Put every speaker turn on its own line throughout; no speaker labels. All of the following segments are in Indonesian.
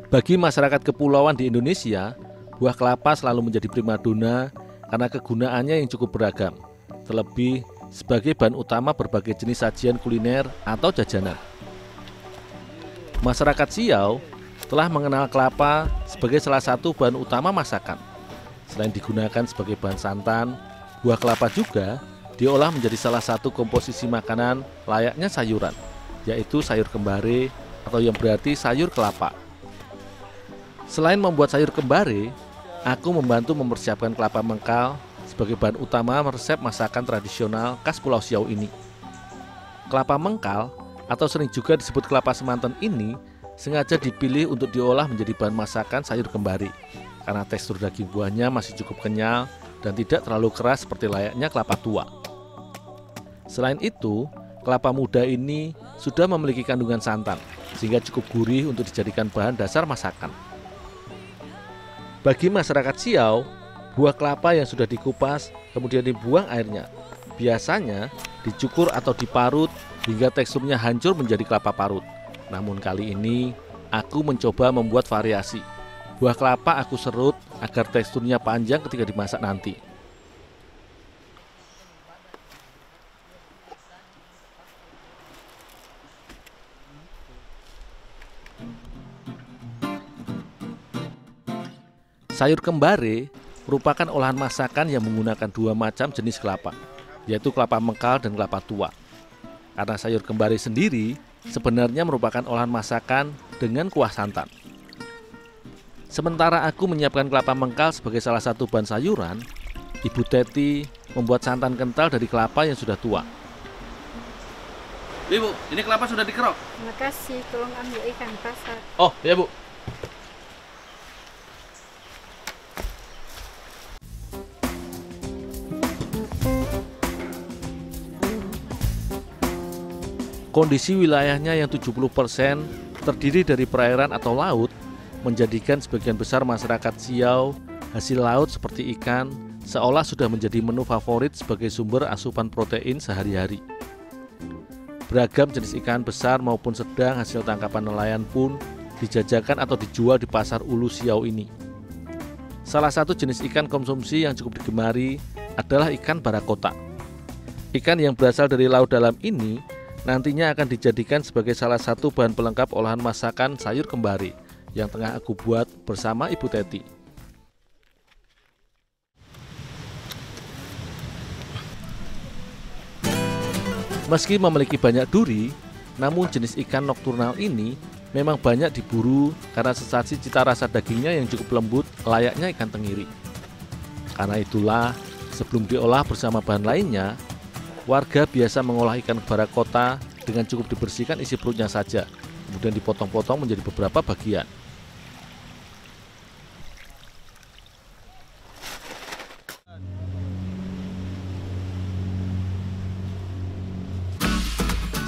Bagi masyarakat kepulauan di Indonesia, buah kelapa selalu menjadi primadona karena kegunaannya yang cukup beragam, terlebih sebagai bahan utama berbagai jenis sajian kuliner atau jajanan. Masyarakat Siau telah mengenal kelapa sebagai salah satu bahan utama masakan. Selain digunakan sebagai bahan santan, buah kelapa juga diolah menjadi salah satu komposisi makanan layaknya sayuran, yaitu sayur kembare atau yang berarti sayur kelapa. Selain membuat sayur kembare, aku membantu mempersiapkan kelapa mengkal sebagai bahan utama resep masakan tradisional khas Pulau Siau ini. Kelapa mengkal atau sering juga disebut kelapa semanten ini sengaja dipilih untuk diolah menjadi bahan masakan sayur kembare karena tekstur daging buahnya masih cukup kenyal dan tidak terlalu keras seperti layaknya kelapa tua. Selain itu, kelapa muda ini sudah memiliki kandungan santan sehingga cukup gurih untuk dijadikan bahan dasar masakan. Bagi masyarakat Siau, buah kelapa yang sudah dikupas kemudian dibuang airnya biasanya dicukur atau diparut hingga teksturnya hancur menjadi kelapa parut. Namun kali ini aku mencoba membuat variasi. Buah kelapa aku serut agar teksturnya panjang ketika dimasak nanti. Sayur kembare merupakan olahan masakan yang menggunakan dua macam jenis kelapa, yaitu kelapa mengkal dan kelapa tua. Karena sayur kembare sendiri sebenarnya merupakan olahan masakan dengan kuah santan. Sementara aku menyiapkan kelapa mengkal sebagai salah satu bahan sayuran, Ibu Teti membuat santan kental dari kelapa yang sudah tua. Ibu, ini kelapa sudah dikerok.
Terima kasih, tolong ambil ikan pasar.
Oh, ya Bu. Kondisi wilayahnya yang 70% terdiri dari perairan atau laut menjadikan sebagian besar masyarakat Siau hasil laut seperti ikan seolah sudah menjadi menu favorit sebagai sumber asupan protein sehari-hari. Beragam jenis ikan besar maupun sedang hasil tangkapan nelayan pun dijajakan atau dijual di pasar Ulu Siau ini. Salah satu jenis ikan konsumsi yang cukup digemari adalah ikan barakota. Ikan yang berasal dari laut dalam ini nantinya akan dijadikan sebagai salah satu bahan pelengkap olahan masakan sayur kembare yang tengah aku buat bersama Ibu Teti. Meski memiliki banyak duri, namun jenis ikan nokturnal ini memang banyak diburu karena sensasi cita rasa dagingnya yang cukup lembut layaknya ikan tenggiri. Karena itulah, sebelum diolah bersama bahan lainnya, warga biasa mengolah ikan barakota dengan cukup dibersihkan isi perutnya saja, kemudian dipotong-potong menjadi beberapa bagian.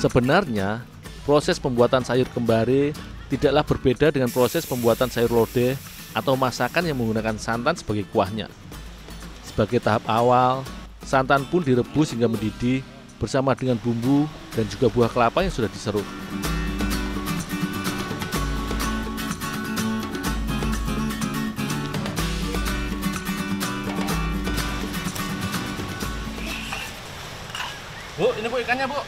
Sebenarnya, proses pembuatan sayur kembare tidaklah berbeda dengan proses pembuatan sayur lodeh atau masakan yang menggunakan santan sebagai kuahnya. Sebagai tahap awal, santan pun direbus hingga mendidih bersama dengan bumbu dan juga buah kelapa yang sudah diserut. Bu, ini Bu ikannya Bu.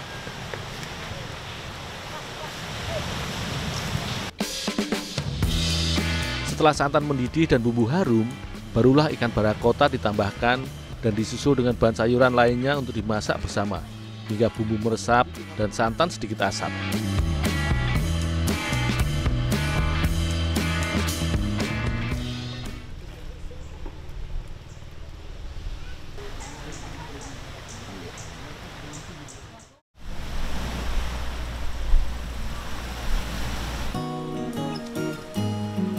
Setelah santan mendidih dan bumbu harum, barulah ikan barakota ditambahkan dan disusul dengan bahan sayuran lainnya untuk dimasak bersama hingga bumbu meresap dan santan sedikit asam.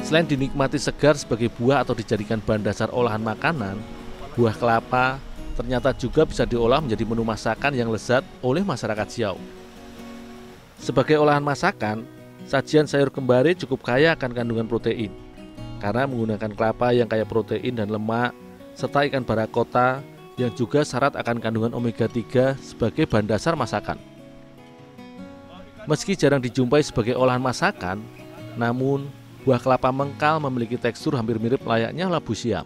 Selain dinikmati segar sebagai buah atau dijadikan bahan dasar olahan makanan, buah kelapa ternyata juga bisa diolah menjadi menu masakan yang lezat oleh masyarakat Siau. Sebagai olahan masakan, sajian sayur kembare cukup kaya akan kandungan protein karena menggunakan kelapa yang kaya protein dan lemak serta ikan barakota yang juga syarat akan kandungan omega 3 sebagai bahan dasar masakan. Meski jarang dijumpai sebagai olahan masakan, namun Buah kelapa mengkal memiliki tekstur hampir mirip layaknya labu siam.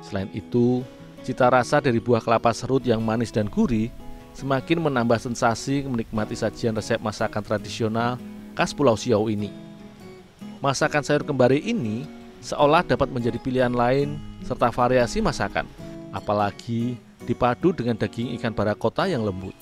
Selain itu, cita rasa dari buah kelapa serut yang manis dan gurih semakin menambah sensasi menikmati sajian resep masakan tradisional khas Pulau Siau ini. Masakan sayur kembari ini seolah dapat menjadi pilihan lain serta variasi masakan, apalagi dipadu dengan daging ikan barakota yang lembut.